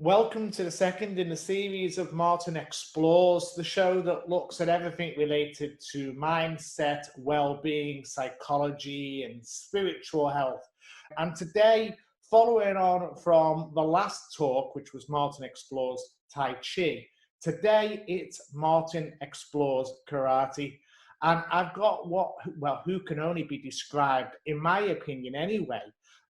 Welcome to the second in the series of Martin Explores, the show that looks at everything related to mindset, well-being, psychology, and spiritual health. And today, following on from the last talk, which was Martin Explores Tai Chi, today it's Martin Explores Karate. And I've got who can only be described, in my opinion anyway,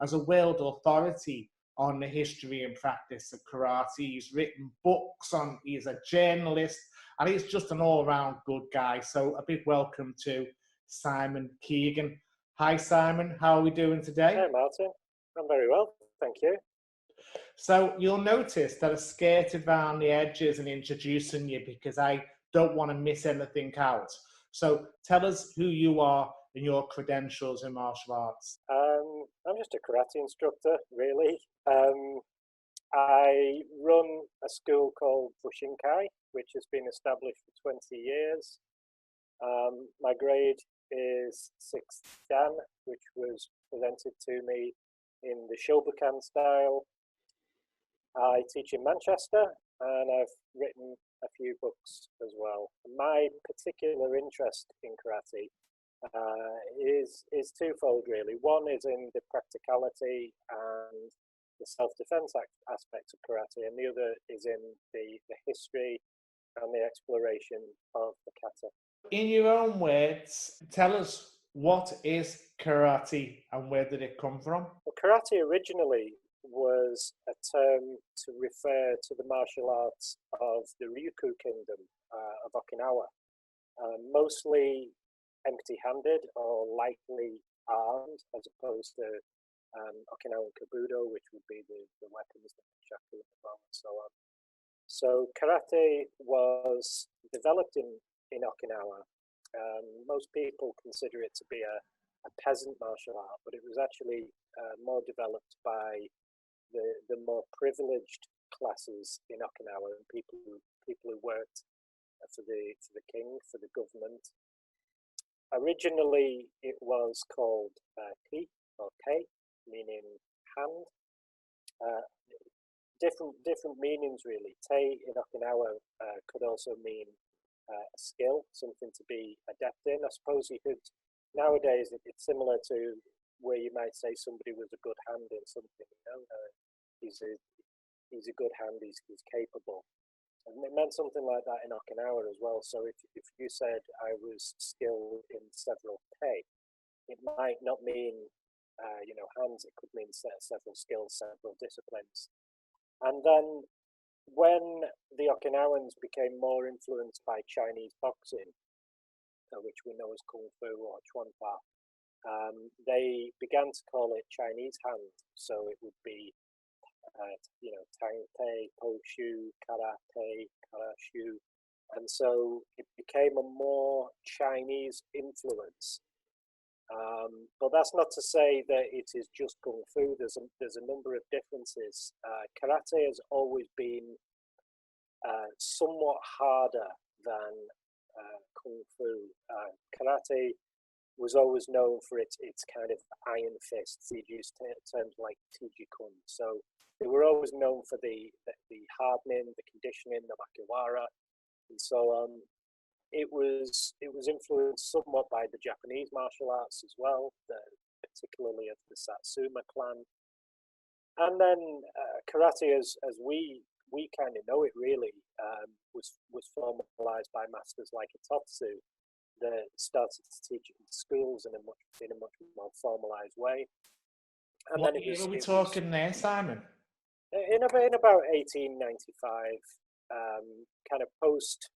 as a world authority on the history and practice of karate. He's written books on, he's a journalist, and he's just an all-round good guy. So a big welcome to Simon Keegan. Hi, Simon. How are we doing today? Hi, Martin. I'm very well, thank you. So you'll notice that I skated around the edges and introducing you because I don't want to miss anything out. So tell us who you are and your credentials in martial arts. I'm just a karate instructor, really. I run a school called Bushido, which has been established for 20 years. My grade is 6th Dan, which was presented to me in the Shobukan style. I teach in Manchester, and I've written a few books as well. My particular interest in karate is twofold, really. One is in the practicality and the self-defense aspects of karate, and the other is in the history and the exploration of the kata. In your own words, tell us, what is karate and where did it come from? Well, karate originally was a term to refer to the martial arts of the Ryukyu kingdom of Okinawa, mostly empty-handed or lightly armed, as opposed to Okinawan kabuto, which would be the weapons, the shaku and the bow and so on. So karate was developed in Okinawa. Most people consider it to be a peasant martial art, but it was actually more developed by the more privileged classes in Okinawa and people who worked for the king, for the government. Originally, it was called ki or te, meaning hand. Different meanings, really. Te in Okinawa could also mean a skill, something to be adept in. I suppose you could, nowadays, it's similar to where you might say somebody was a good hand in something. He's a good hand, he's capable. And it meant something like that in Okinawa as well. So if you said I was skilled in several te, it might not mean hands. It could mean several skills, several disciplines. And then when the Okinawans became more influenced by Chinese boxing, which we know as Kung Fu or Chuan Pa, they began to call it Chinese hand. So it would be Tang Te, Po Shu, Karate, Kara Shu. And so it became a more Chinese influence. But that's not to say that it is just Kung Fu. There's a number of differences. Karate has always been somewhat harder than Kung Fu. Karate was always known for its kind of iron fists. They used terms like Tijikun. So they were always known for the hardening, the conditioning, the makiwara, and so on. It was influenced somewhat by the Japanese martial arts as well, particularly of the Satsuma clan. And then karate, as we kind of know it, really was formalized by masters like Itotsu that started to teach it in schools in a much more formalized way. And what then year are we talking there, Simon? In about 1895, kind of post.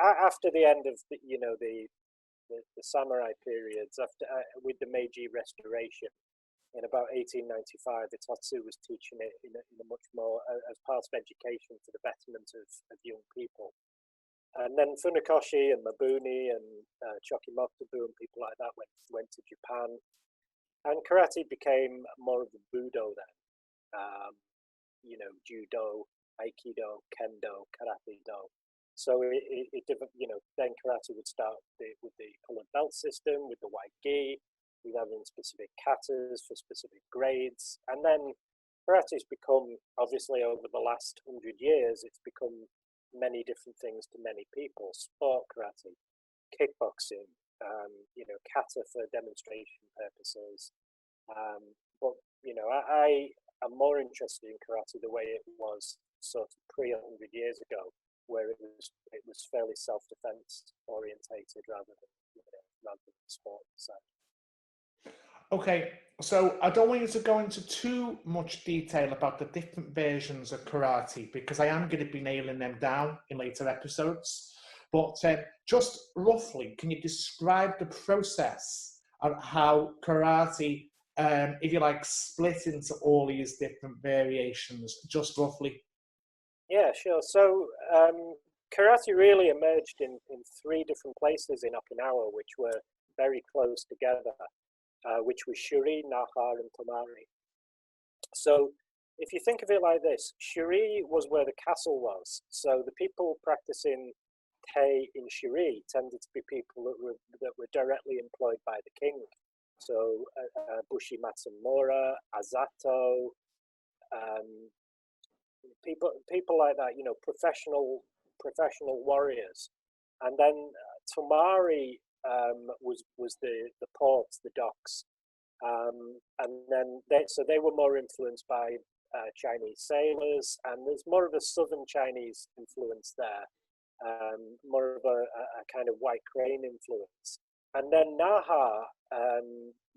After the end of the samurai periods, after with the Meiji Restoration, in about 1895, Itotsu was teaching it in a much more as part of education for the betterment of young people. And then Funakoshi and Mabuni and Chokimotobu and people like that went to Japan, and karate became more of a budo then. Judo, Aikido, Kendo, Karate Do. So then karate would start with the colored belt system, with the white gi, with having specific katas for specific grades, and then karate's become, obviously over the last 100 years, it's become many different things to many people. Sport karate, kickboxing, kata for demonstration purposes. But I am more interested in karate the way it was sort of 100 years ago, where it was fairly self-defense orientated rather than sport side. Okay, so I don't want you to go into too much detail about the different versions of karate because I am going to be nailing them down in later episodes. But just roughly, can you describe the process of how karate, if you like, split into all these different variations, just roughly? Yeah, sure. So karate really emerged in 3 different places in Okinawa, which were very close together. Which was Shuri, Naha, and Tomari. So if you think of it like this, Shuri was where the castle was. So the people practicing Tei in Shuri tended to be people that were directly employed by the king. So Bushi Matsumura, Azato, people like that, professional warriors. And then Tomari was the ports, the docks, and then they were more influenced by Chinese sailors, and there's more of a southern Chinese influence there, more of a kind of white crane influence. And then Naha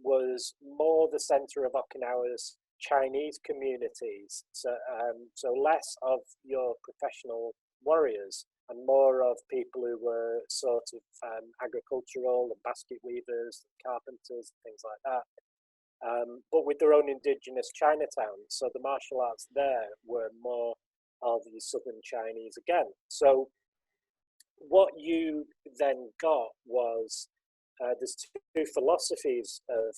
was more the center of Okinawa's Chinese communities, so less of your professional warriors and more of people who were sort of agricultural and basket weavers, and carpenters, and things like that, but with their own indigenous Chinatown. So the martial arts there were more of the southern Chinese again. So what you then got was there's 2 philosophies of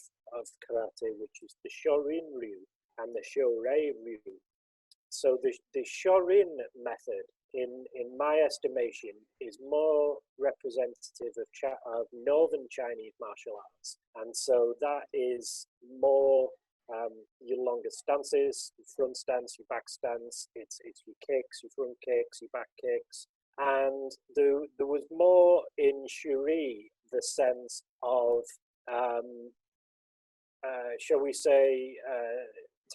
karate, which is the Shorin Ryu and the Shorei Ryu. So the Shorin method, in my estimation, is more representative of northern Chinese martial arts, and so that is more your longer stances, your front stance, your back stance. It's your kicks, your front kicks, your back kicks, and there was more in Shuri the sense of shall we say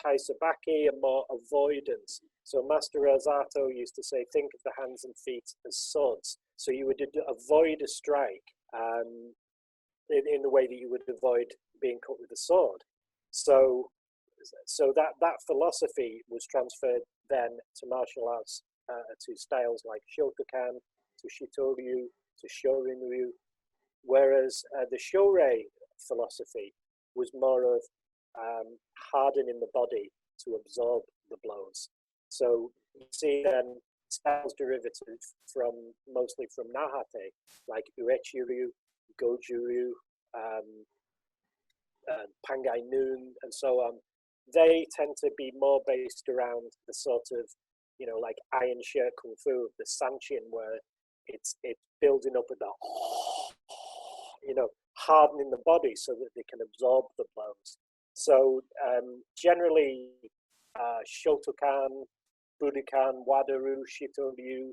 Tai Sabaki and more avoidance. So Master Azato used to say, think of the hands and feet as swords. So you would avoid a strike in the way that you would avoid being cut with a sword. So that philosophy was transferred then to martial arts, to styles like Shobukan, to Shitoryu, to Shorin-ryu, whereas the Shorei philosophy was more of hardening the body to absorb the blows. So you see then styles derivative mostly from Nahate, like Uechi-ryu, Goju-ryu, Pangai Noon, and so on. They tend to be more based around the sort of, like iron shirt kung fu, the sanchin, where it's building up with that, hardening the body so that they can absorb the blows. So generally, Shotokan, Budokan, Wadaru, Shitoryu,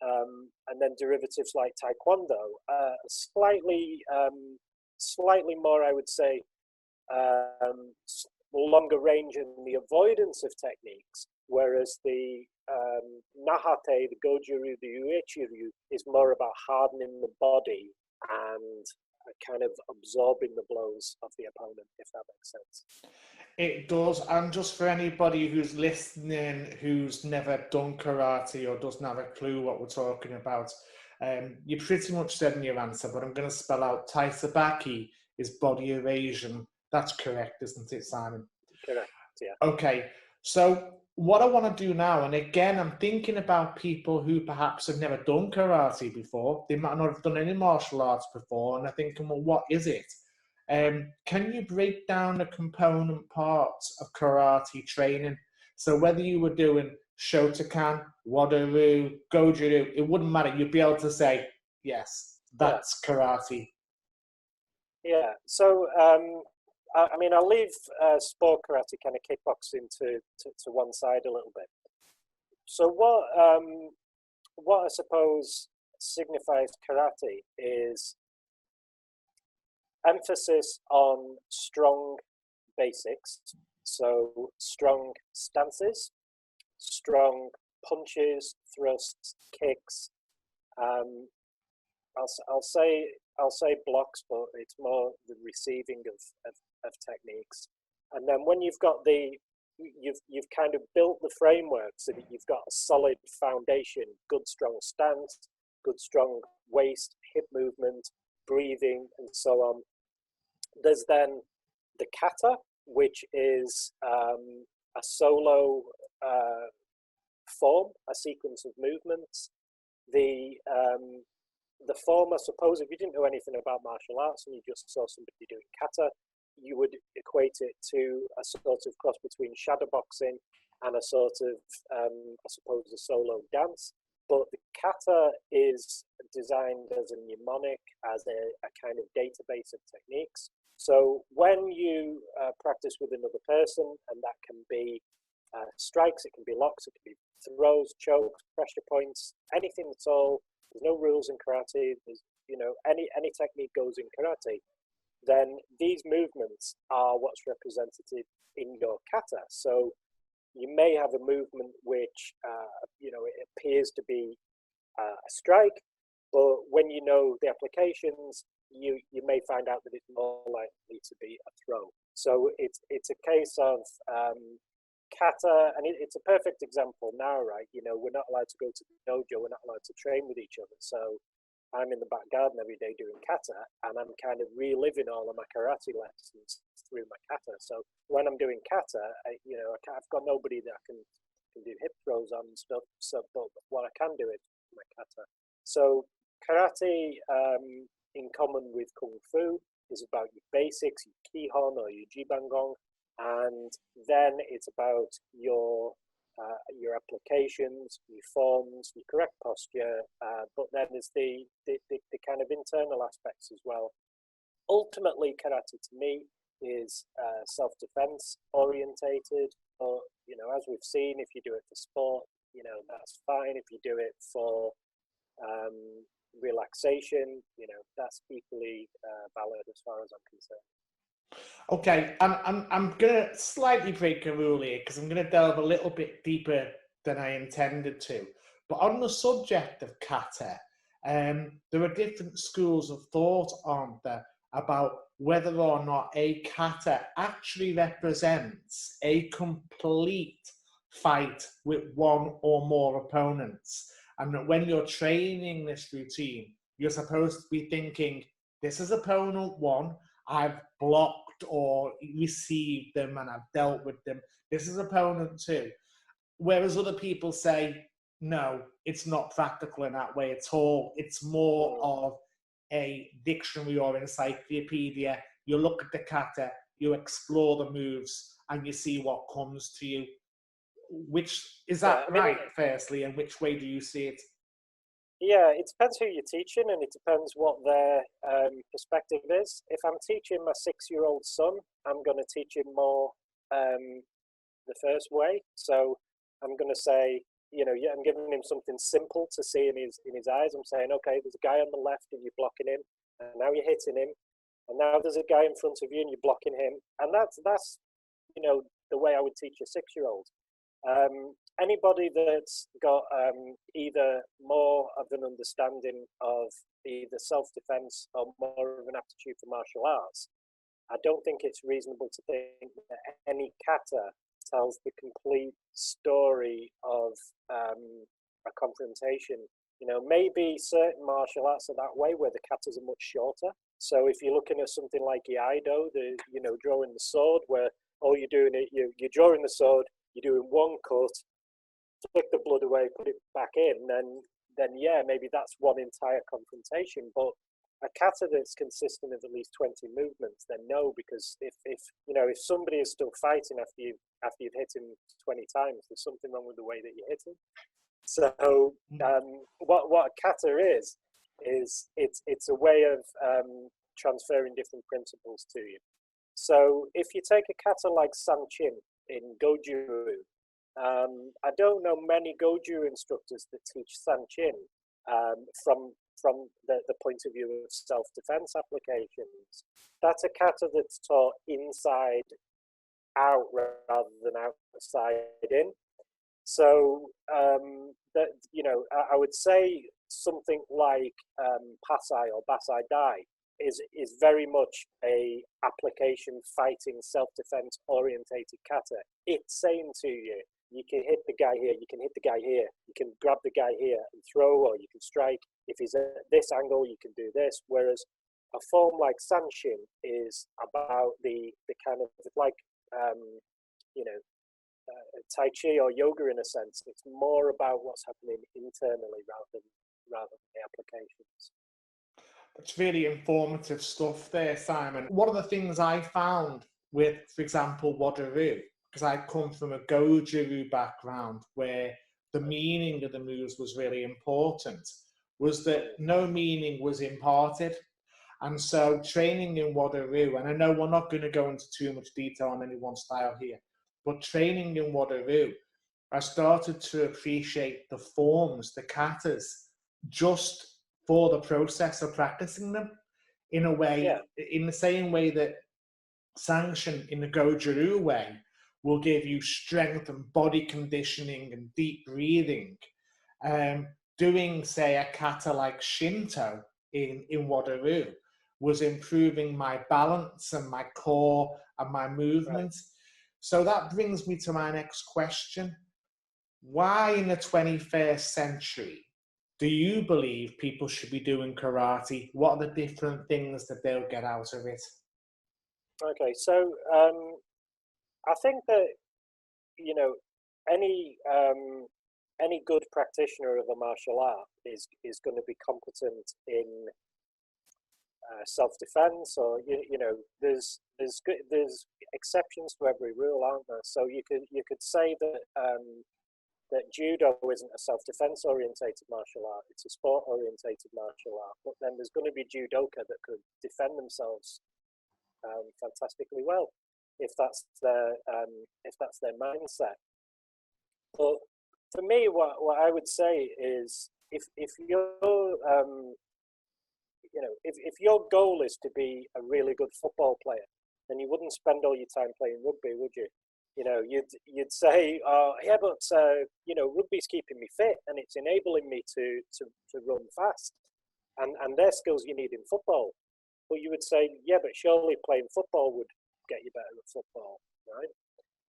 and then derivatives like Taekwondo, slightly more, I would say, longer range in the avoidance of techniques, whereas the Nahate, the Goju-ryu, the Uechi-ryu is more about hardening the body and kind of absorbing the blows of the opponent, if that makes sense. It does, and just for anybody who's listening who's never done karate or doesn't have a clue what we're talking about, you pretty much said in your answer, but I'm going to spell out Tai Sabaki is body evasion. That's correct, isn't it, Simon? Correct, yeah. Okay, so what I want to do now, and again, I'm thinking about people who perhaps have never done karate before. They might not have done any martial arts before, and they're thinking, well, what is it? Can you break down the component parts of karate training? So whether you were doing Shotokan, Wadaru, Goju, it wouldn't matter. You'd be able to say, yes, that's karate. Yeah, so I mean, I'll leave sport karate, kind of kickboxing to one side a little bit. So what I suppose signifies karate is emphasis on strong basics, so strong stances, strong punches, thrusts, kicks. I'll say blocks, but it's more the receiving of techniques. And then when you've got you've kind of built the framework so that you've got a solid foundation, good strong stance, good strong waist, hip movement, breathing, and so on. There's then the kata, which is a solo form, a sequence of movements. The form, I suppose, if you didn't know anything about martial arts and you just saw somebody doing kata, you would equate it to a sort of cross between shadow boxing and a sort of, I suppose, a solo dance. But the kata is designed as a mnemonic, as a kind of database of techniques. So when you practice with another person, and that can be strikes, it can be locks, it can be throws, chokes, pressure points, anything at all. There's no rules in karate. There's, any technique goes in karate. Then these movements are what's represented in your kata. So you may have a movement which, it appears to be a strike, but when you know the applications, you may find out that it's more likely to be a throw. So it's a case of kata, and it's a perfect example now, right? We're not allowed to go to the dojo, we're not allowed to train with each other. So I'm in the back garden every day doing kata, and I'm kind of reliving all of my karate lessons through my kata. So when I'm doing kata, I've got nobody that I can do hip throws on and stuff. So, but what I can do is my kata. So karate, in common with kung fu, is about your basics, your kihon or your jibangong, and then it's about your applications, your forms, your correct posture, but then there's the kind of internal aspects as well. Ultimately, karate to me is self-defense orientated, but as we've seen, if you do it for sport, that's fine. If you do it for relaxation, that's equally valid as far as I'm concerned. Okay, I'm gonna slightly break a rule here because I'm gonna delve a little bit deeper than I intended to. But on the subject of kata, there are different schools of thought, aren't there, about whether or not a kata actually represents a complete fight with one or more opponents. And that when you're training this routine, you're supposed to be thinking, this is opponent one, I've blocked or received them and I've dealt with them. This is opponent two. Whereas other people say, no, it's not practical in that way at all. It's more of a dictionary or encyclopedia. You look at the kata, you explore the moves, and you see what comes to you. Which is that right, firstly, and which way do you see it? Yeah, it depends who you're teaching, and it depends what their perspective is. If I'm teaching my 6-year-old son, I'm going to teach him more the first way. So I'm going to say, I'm giving him something simple to see in his eyes. I'm saying, okay, there's a guy on the left and you're blocking him, and now you're hitting him, and now there's a guy in front of you and you're blocking him, and that's the way I would teach a 6-year-old. Anybody that's got either more of an understanding of either self-defense or more of an aptitude for martial arts, I don't think it's reasonable to think that any kata tells the complete story of a confrontation. Maybe certain martial arts are that way, where the katas are much shorter. So if you're looking at something like Iaido, drawing the sword, where all you're doing is you're drawing the sword, you're doing one cut, flick the blood away, put it back in, then yeah, maybe that's one entire confrontation. But a kata that's consistent of at least 20 movements, then no, because if somebody is still fighting after you've hit him 20 times, there's something wrong with the way that you hit him. So what a kata is it's a way of transferring different principles to you. So if you take a kata like Sanchin in Goju, I don't know many Goju instructors that teach Sanchin from the point of view of self-defense applications. That's a kata that's taught inside out rather than outside in. So that, you know, I would say something like Pasai or Basai Dai is very much a application fighting self-defense orientated kata. It's saying to you, you can hit the guy here, you can hit the guy here, you can grab the guy here and throw, or you can strike. If he's at this angle, you can do this. Whereas a form like Sanshin is about the kind of like you know, Tai Chi or yoga in a sense. It's more about what's happening internally rather than the applications. It's really informative stuff there, Simon. One of the things I found with, for example, Wado-ryu, because I come from a Goju background where the meaning of the moves was really important, was that no meaning was imparted. And so training in Wado-ryu, and I know we're not going to go into too much detail on any one style here, but training in Wado-ryu, I started to appreciate the forms, the katas, just for the process of practicing them in a way, in the same way that sanction in the Goju way will give you strength and body conditioning and deep breathing. Doing, say, a kata like Shinto in Wado-ryu was improving my balance and my core and my movement. Right. So that brings me to my next question. Why in the 21st century do you believe people should be doing karate? What are the different things that they'll get out of it? Okay, so I think that, you know, any good practitioner of a martial art is going to be competent in self-defense, or you know, there's exceptions to every rule, aren't there? So you could say that that judo isn't a self-defense orientated martial art; it's a sport orientated martial art. But then there's going to be judoka that could defend themselves fantastically well if that's their mindset. But for me, what I would say is if you're you know, if your goal is to be a really good football player, then you wouldn't spend all your time playing rugby, would you? You know, you'd say, oh, yeah, but you know, rugby's keeping me fit and it's enabling me to run fast, and they're skills you need in football. But you would say, yeah, but surely playing football would get you better at football, right?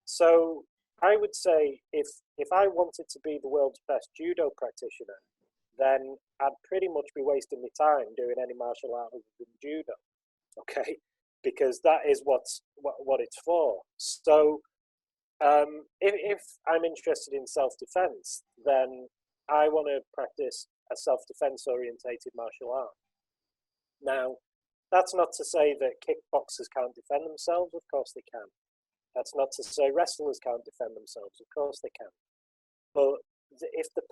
So I would say if I wanted to be the world's best judo practitioner, then I'd pretty much be wasting my time doing any martial art other than judo, okay? Because that is what it's for. So if I'm interested in self-defense, then I want to practice a self-defense orientated martial art. Now, that's not to say that kickboxers can't defend themselves. Of course they can. That's not to say wrestlers can't defend themselves. Of course they can. But if the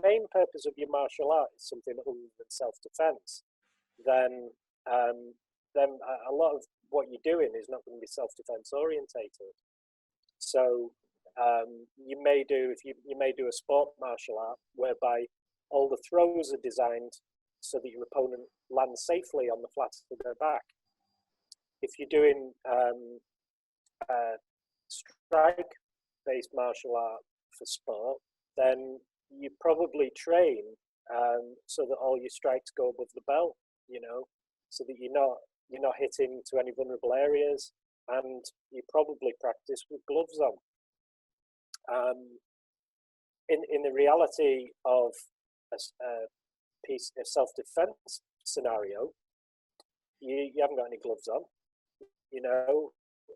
main purpose of your martial art is something other than self-defense, then a lot of what you're doing is not going to be self-defense orientated. So you may do a sport martial art whereby all the throws are designed so that your opponent lands safely on the flat of their back. If you're doing strike-based martial art for sport, then you probably train so that all your strikes go above the belt, you know, so that you're not hitting to any vulnerable areas, and you probably practice with gloves on. In the reality of a self-defense scenario, you haven't got any gloves on, you know,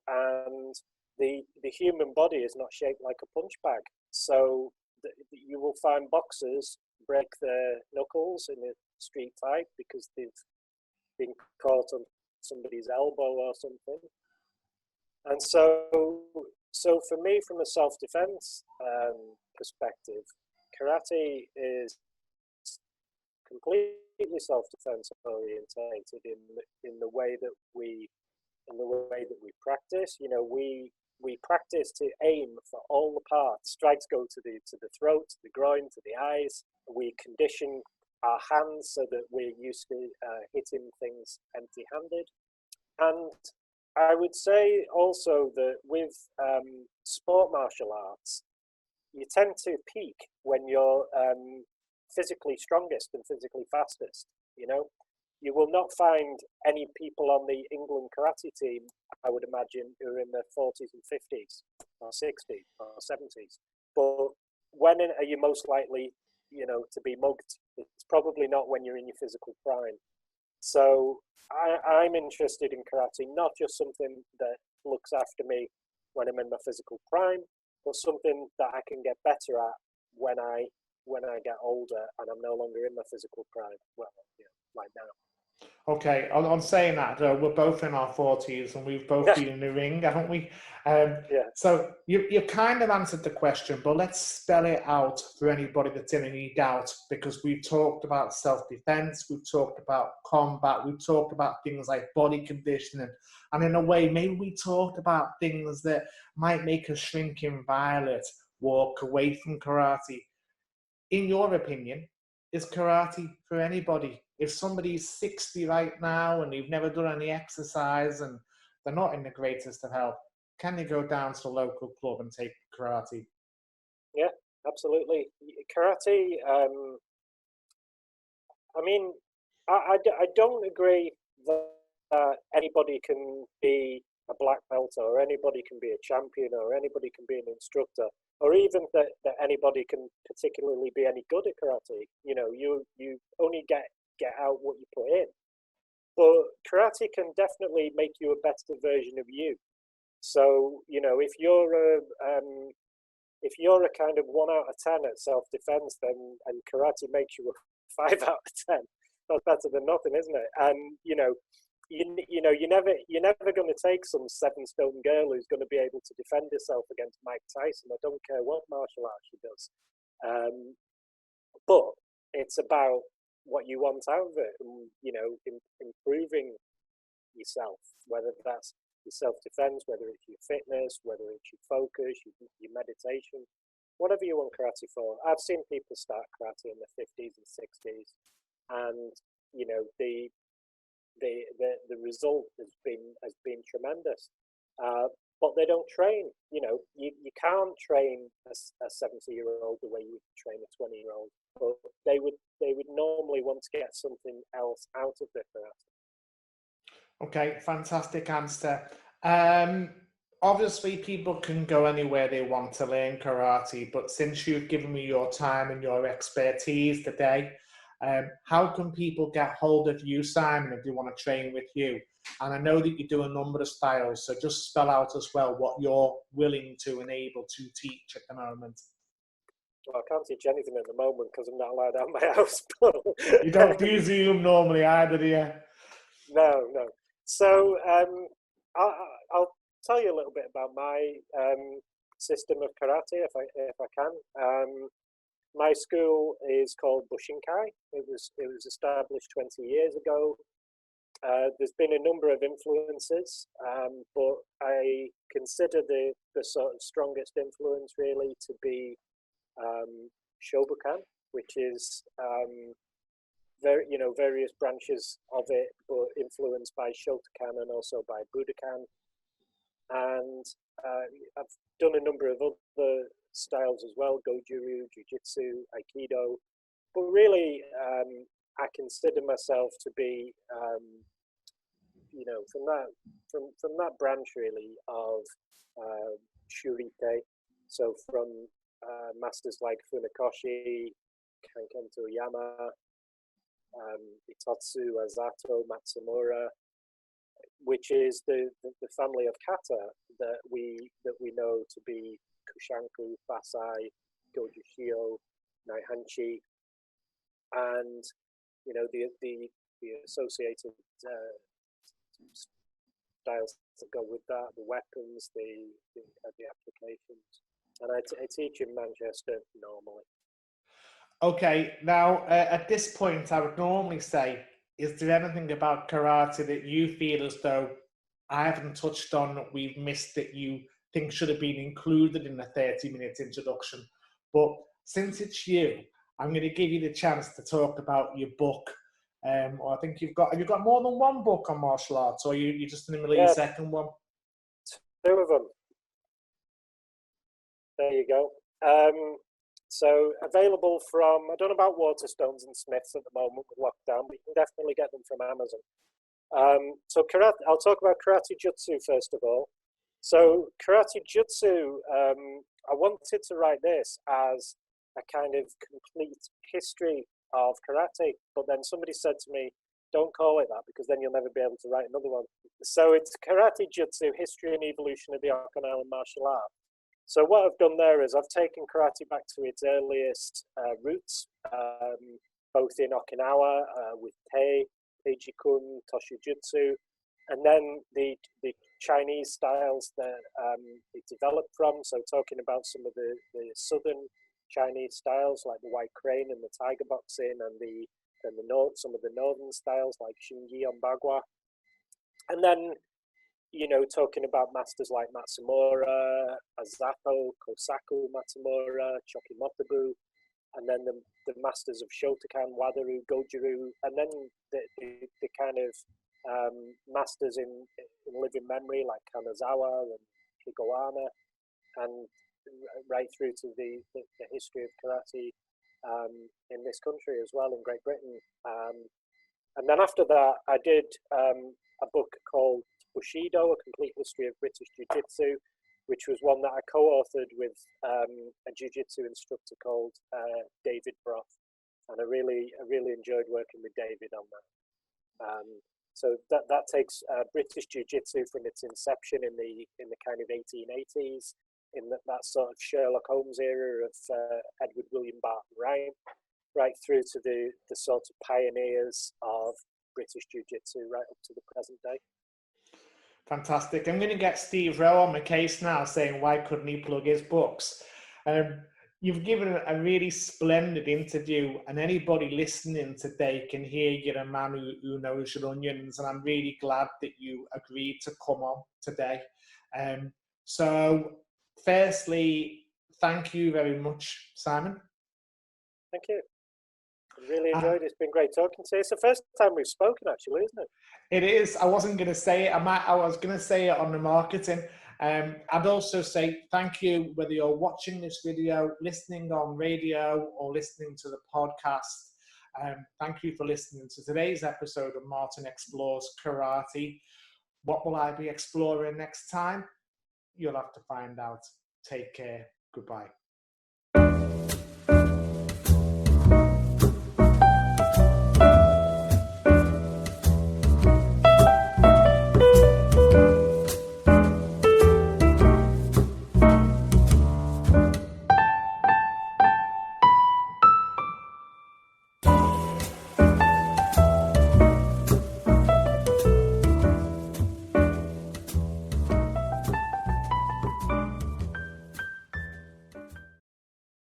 and the human body is not shaped like a punch bag. So you will find boxers break their knuckles in a street fight because they've been caught on somebody's elbow or something. And so for me, from a self-defense perspective, karate is completely self-defense orientated in the way that we in the way that we practice. You know, we practice to aim for all the parts. Strikes go to the throat, to the groin, to the eyes. We condition our hands so that we're used to hitting things empty-handed. And I would say also that with sport martial arts, you tend to peak when you're physically strongest and physically fastest. You know, you will not find any people on the England karate team, I would imagine, who are in their 40s and 50s or 60s or 70s. But when are you most likely, you know, to be mugged? It's probably not when you're in your physical prime. So I'm interested in karate, not just something that looks after me when I'm in my physical prime, but something that I can get better at when I get older and I'm no longer in my physical prime. Well, yeah, like now. Okay, on saying that, we're both in our 40s and we've both been in the ring, haven't we? Yeah. So you kind of answered the question, but let's spell it out for anybody that's in any doubt, because we've talked about self-defense, we've talked about combat, we've talked about things like body conditioning, and in a way, maybe we talked about things that might make a shrinking violet walk away from karate. In your opinion, is karate for anybody? If somebody's 60 right now and they've never done any exercise and they're not in the greatest of health, can they go down to the local club and take karate? Yeah, absolutely. Karate, I mean, I don't agree that anybody can be a black belt or anybody can be a champion or anybody can be an instructor or even that anybody can particularly be any good at karate. You know, you only get out what you put in. But karate can definitely make you a better version of you. So, you know, if you're a kind of 1 out of 10 at self-defense, then and karate makes you a 5 out of 10. That's better than nothing, isn't it? And you know, you're never going to take some 7-stone girl who's going to be able to defend herself against Mike Tyson. I don't care what martial art she does. But it's about what you want out of it, and you know, improving yourself, whether that's your self-defense, whether it's your fitness, whether it's your focus, your meditation, whatever you want karate for. I've seen people start karate in the 50s and 60s, and you know, the result has been tremendous. But they don't train. You know, you can't train a 70-year-old the way you train a 20-year-old. But they would normally want to get something else out of their karate. Okay, fantastic answer. Obviously, people can go anywhere they want to learn karate, but since you've given me your time and your expertise today, how can people get hold of you, Simon, if they want to train with you? And I know that you do a number of styles, so just spell out as well what you're willing to and able to teach at the moment. Well, I can't teach anything at the moment because I'm not allowed out of my house. You don't do Zoom normally either, do you? No. So I'll tell you a little bit about my system of karate, if I can. My school is called Bushinkai. It was established 20 years ago. There's been a number of influences, but I consider the sort of strongest influence really to be Shobukan, which is various branches of it, but influenced by Shotokan and also by Budokan. And I've done a number of other styles as well: Goju-ryu, Jujutsu, Aikido. But really, I consider myself to be, from that branch really of Shurite. So from masters like Funakoshi, Kanken Toyama, Itotsu, Azato, Matsumura, which is the family of kata that we know to be Kushanku, Fasai, Goju-shio, Naihanchi, and you know the associated styles that go with that, the weapons, the applications, and I teach in Manchester normally. Okay, now at this point, I would normally say, is there anything about karate that you feel as though I haven't touched on, we've missed, that you think should have been included in a 30-minute introduction. But since it's you, I'm going to give you the chance to talk about your book. Or I think have you got more than one book on martial arts, or you're just in the middle of your second one? 2 of them. There you go. So available from, I don't know about Waterstones and Smiths at the moment with lockdown, but you can definitely get them from Amazon. So karate, I'll talk about Karate Jutsu first of all. So Karate Jutsu, I wanted to write this as a kind of complete history of karate, but then somebody said to me, don't call it that because then you'll never be able to write another one. So it's Karate Jutsu, History and Evolution of the Okinawan Martial Art. So what I've done there is I've taken karate back to its earliest roots, both in Okinawa with Tei, Teiji-kun, Toshijutsu, and then the Chinese styles that it developed from. So talking about some of the southern Chinese styles like the white crane and the tiger boxing, and some of the northern styles like Shingi on Bagua, and then talking about masters like Matsumura, Azato, Kosaku Matsumura, Chokimotobu, and then the masters of Shobukan, Wadaru, Goju, and then the kind of masters in living memory like Kanazawa and Higowana, and right through to the history of karate in this country as well, in Great Britain. And then after that, I did a book called Bushido, A Complete History of British Jiu-Jitsu, which was one that I co-authored with a jiu-jitsu instructor called David Brough, and I really enjoyed working with David on that. So that takes British jiu-jitsu from its inception in the kind of 1880s, in that sort of Sherlock Holmes era of Edward William Barton Rhyme, right through to the sort of pioneers of British jiu-jitsu right up to the present day. Fantastic. I'm going to get Steve Rowe on my case now, saying why couldn't he plug his books? You've given a really splendid interview, and anybody listening today can hear you're a man who knows your onions, and I'm really glad that you agreed to come on today. So firstly, thank you very much, Simon. Thank you. I really enjoyed it. It's been great talking to you. It's the first time we've spoken, actually, isn't it? It is. I wasn't going to say it. I was going to say it on the marketing. I'd also say thank you, whether you're watching this video, listening on radio, or listening to the podcast. Thank you for listening to today's episode of Martin Explores Karate. What will I be exploring next time? You'll have to find out. Take care. Goodbye.